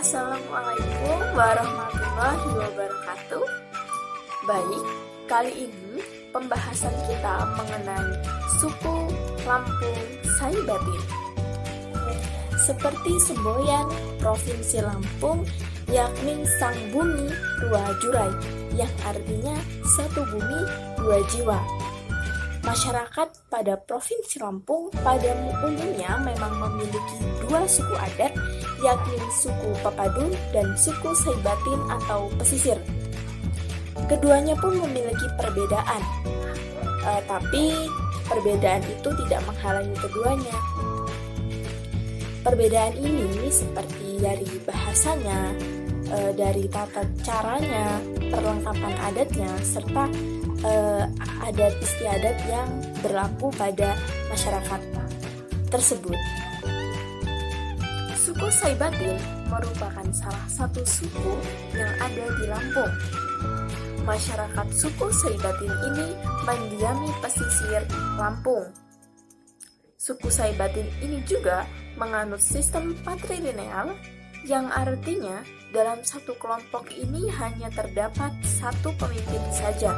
Assalamualaikum warahmatullahi wabarakatuh. Baik, kali ini pembahasan kita mengenai suku Lampung Saibatin. Seperti semboyan Provinsi Lampung, yakni Sang Bumi Dua Jurai, yang artinya satu bumi dua jiwa. Masyarakat pada Provinsi Lampung pada umumnya memang memiliki dua suku adat, yakni suku Pepadun dan suku Saibatin atau pesisir. Keduanya pun memiliki perbedaan, tapi perbedaan itu tidak menghalangi keduanya. Perbedaan ini seperti dari bahasanya, dari tata caranya, perlengkapan adatnya, serta adat istiadat yang berlaku pada masyarakat tersebut. Suku Saibatin merupakan salah satu suku yang ada di Lampung. Masyarakat suku Saibatin ini mendiami pesisir Lampung. Suku Saibatin ini juga menganut sistem patrilineal, yang artinya dalam satu kelompok ini hanya terdapat satu pemimpin saja,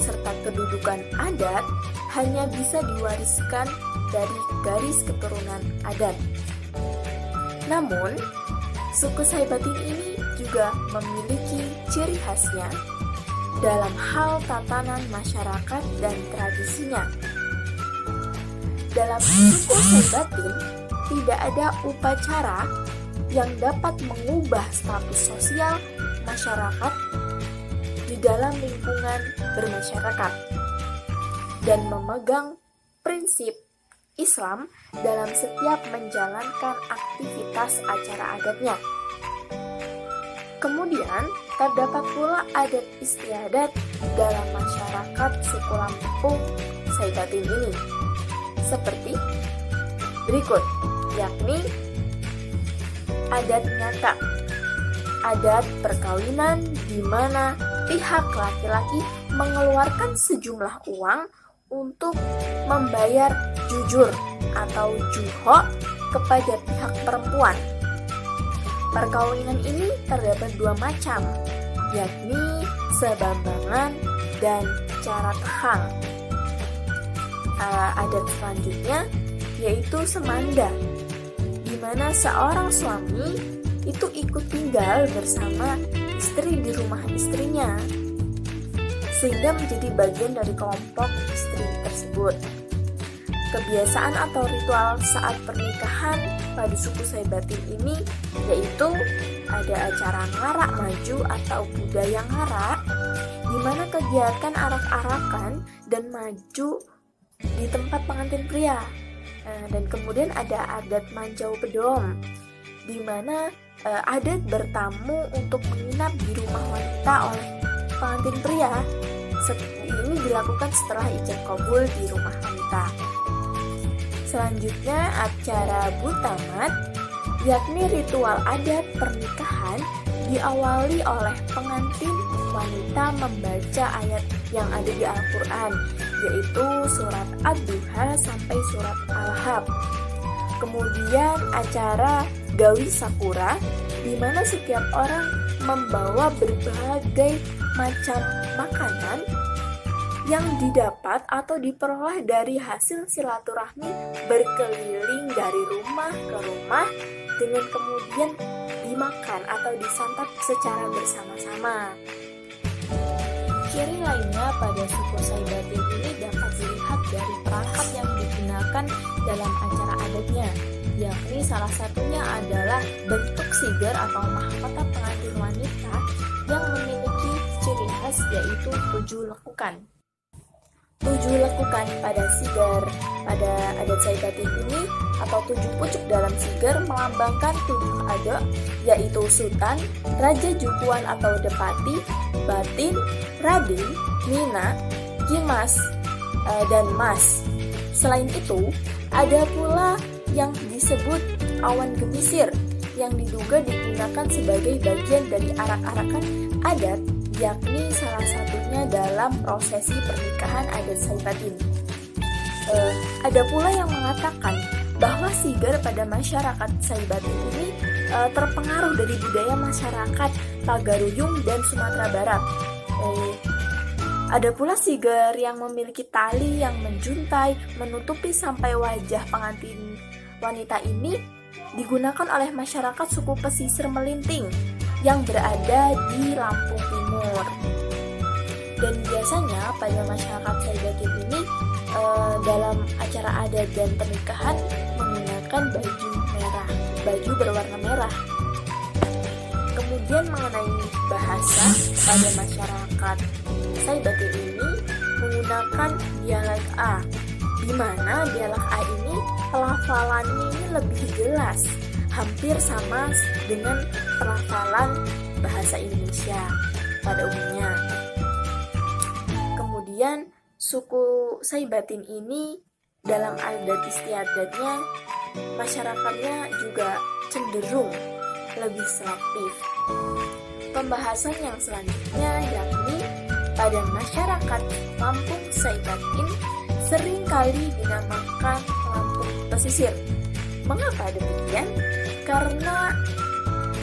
serta kedudukan adat hanya bisa diwariskan dari garis keturunan adat. Namun, suku Saibatin ini juga memiliki ciri khasnya dalam hal tatanan masyarakat dan tradisinya. Dalam suku Saibatin, tidak ada upacara yang dapat mengubah status sosial masyarakat di dalam lingkungan bermasyarakat dan memegang prinsip Islam dalam setiap menjalankan aktivitas acara adatnya. Kemudian, terdapat pula adat istiadat dalam masyarakat suku Lampung Saibatin ini, seperti berikut, yakni adat nyata, adat perkawinan di mana pihak laki-laki mengeluarkan sejumlah uang untuk membayar jujur atau juho kepada pihak perempuan. Perkawinan ini terdapat dua macam, yakni sebambangan dan cara tehang. Adat selanjutnya yaitu semanda, di mana seorang suami itu ikut tinggal bersama istri di rumah istrinya, sehingga menjadi bagian dari kelompok istri tersebut. Kebiasaan atau ritual saat pernikahan pada suku Saibatin ini yaitu ada acara ngarak maju atau budaya ngarak, di mana kegiatan arak-arakan dan maju di tempat pengantin pria. Dan kemudian ada adat manjau bedom, di mana adat bertamu untuk menginap di rumah wanita oleh pengantin pria. Ini dilakukan setelah ijab kabul di rumah wanita. Selanjutnya acara butamat, yakni ritual adat pernikahan diawali oleh pengantin wanita membaca ayat yang ada di Al-Quran, yaitu surat Ad-Duha sampai surat Al-Hab. Kemudian acara gawi sakura, di mana setiap orang membawa berbagai macam makanan yang didapat atau diperoleh dari hasil silaturahmi berkeliling dari rumah ke rumah, dengan kemudian dimakan atau disantap secara bersama-sama. Ciri lainnya pada suku Saibatin ini dapat dilihat dari perangkat yang digunakan dalam acara adatnya, yakni salah satunya adalah bentuk siger atau mahkota pengantin wanita yang memiliki ciri khas yaitu 7 lekukan. 7 lekukan pada siger pada adat Saibatin ini atau 7 pucuk dalam siger melambangkan 7 adok, yaitu Sultan, Raja Jukuan atau Depati, Batin, Radin, Mina, Kimas, dan Mas. Selain itu, ada pula yang disebut awan gemisir yang diduga digunakan sebagai bagian dari arak-arakan adat, yakni salah satunya dalam prosesi pernikahan adat Saibatin. Ada pula yang mengatakan bahwa siger pada masyarakat Saibatin ini terpengaruh dari budaya masyarakat Pagaruyung dan Sumatera Barat. Ada pula siger yang memiliki tali yang menjuntai menutupi sampai wajah pengantin wanita ini digunakan oleh masyarakat suku pesisir Melinting yang berada di Lampung Timur. Dan biasanya pada masyarakat Saibatin ini dalam acara adat dan pernikahan menggunakan baju berwarna merah. Kemudian mengenai bahasa, pada masyarakat Saibatin ini menggunakan dialek A, di mana dialek A ini pelafalannya ini lebih jelas, hampir sama dengan pelafalan bahasa Indonesia pada umumnya. Kemudian suku Saibatin ini dalam adat istiadatnya masyarakatnya juga cenderung lebih selektif. Pembahasan yang selanjutnya yakni pada masyarakat Lampung Saibatin seringkali dinamakan Lampung Pesisir. Mengapa demikian? Karena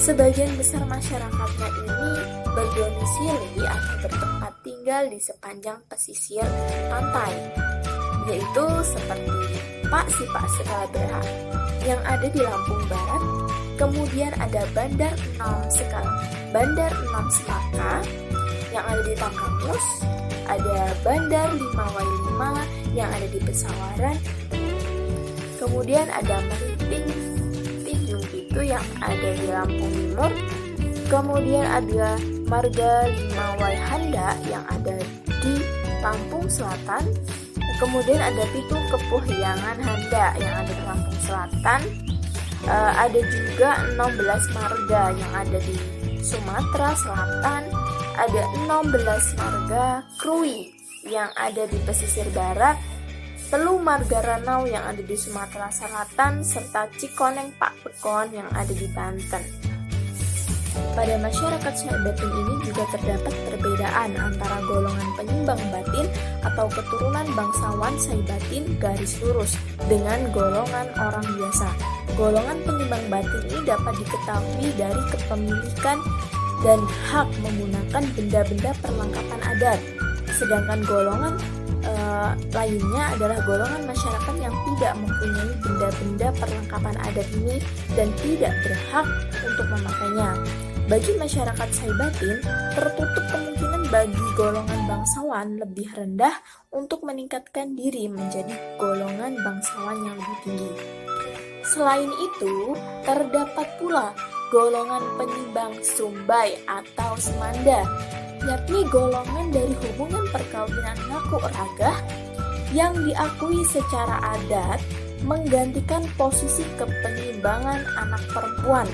sebagian besar masyarakatnya ini berdomisili atau bertempat tinggal di sepanjang pesisir pantai, yaitu seperti Pak Skala Berak yang ada di Lampung Barat, kemudian ada Bandar 6 Selaka yang ada di Tanggamus, ada Bandar 5Y5 yang ada di Pesawaran, kemudian ada Meriting Tinjung itu yang ada di Lampung Timur, kemudian ada Marga 5Y Handa yang ada di Lampung Selatan, kemudian ada Pitu Kepuhyangan Handa yang ada di Lampung Selatan, ada juga 16 marga yang ada di Sumatera Selatan, ada 16 marga Krui yang ada di pesisir barat, Telu Marga Ranau yang ada di Sumatera Selatan, serta Cikoneng Pak Pekon yang ada di Banten. Pada masyarakat Saibatin ini juga terdapat perbedaan antara golongan penyimbang batin atau keturunan bangsawan Saibatin garis lurus dengan golongan orang biasa. Golongan penyimbang batin ini dapat diketahui dari kepemilikan dan hak menggunakan benda-benda perlengkapan adat. Sedangkan golongan lainnya adalah golongan masyarakat yang tidak mempunyai benda-benda perlengkapan adat ini dan tidak berhak untuk memakainya. Bagi masyarakat Saibatin, tertutup kemungkinan bagi golongan bangsawan lebih rendah untuk meningkatkan diri menjadi golongan bangsawan yang lebih tinggi. Selain itu, terdapat pula golongan penyimbang Sumbai atau Semanda, yakni golongan dari hubungan perkawinan ngaku ragah yang diakui secara adat menggantikan posisi kepenyimbangan anak perempuan.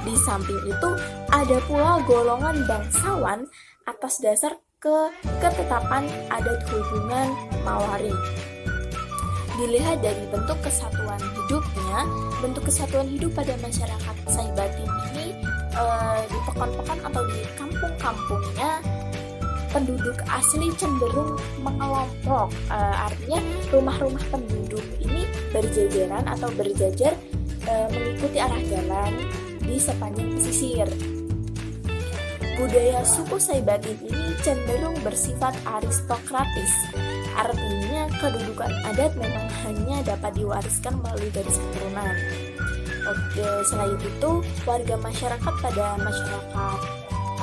Di samping itu, ada pula golongan bangsawan atas dasar ketetapan adat hubungan mawari. Dilihat dari bentuk kesatuan hidupnya, bentuk kesatuan hidup pada masyarakat Saibatin ini di pekan-pekan atau di kampung-kampungnya penduduk asli cenderung mengelompok, artinya rumah-rumah penduduk ini berjajaran atau berjajar mengikuti arah jalan di sepanjang pesisir. Budaya suku Saibatin ini cenderung bersifat aristokratis, artinya kedudukan adat memang hanya dapat diwariskan melalui garis keturunan. Selain itu, warga masyarakat pada masyarakat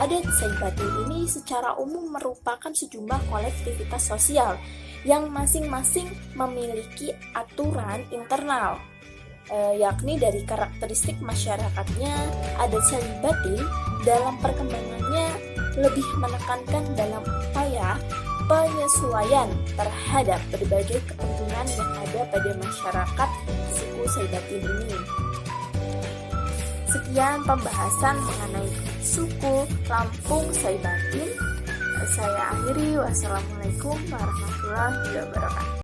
adat Saibatin ini secara umum merupakan sejumlah kolektivitas sosial yang masing-masing memiliki aturan internal, yakni dari karakteristik masyarakatnya. Adat Saibatin dalam perkembangannya lebih menekankan dalam upaya penyesuaian terhadap berbagai kepentingan yang ada pada masyarakat suku Saibatin ini. Sekian pembahasan mengenai suku Lampung Saibatin. Saya akhiri, wassalamualaikum warahmatullahi wabarakatuh.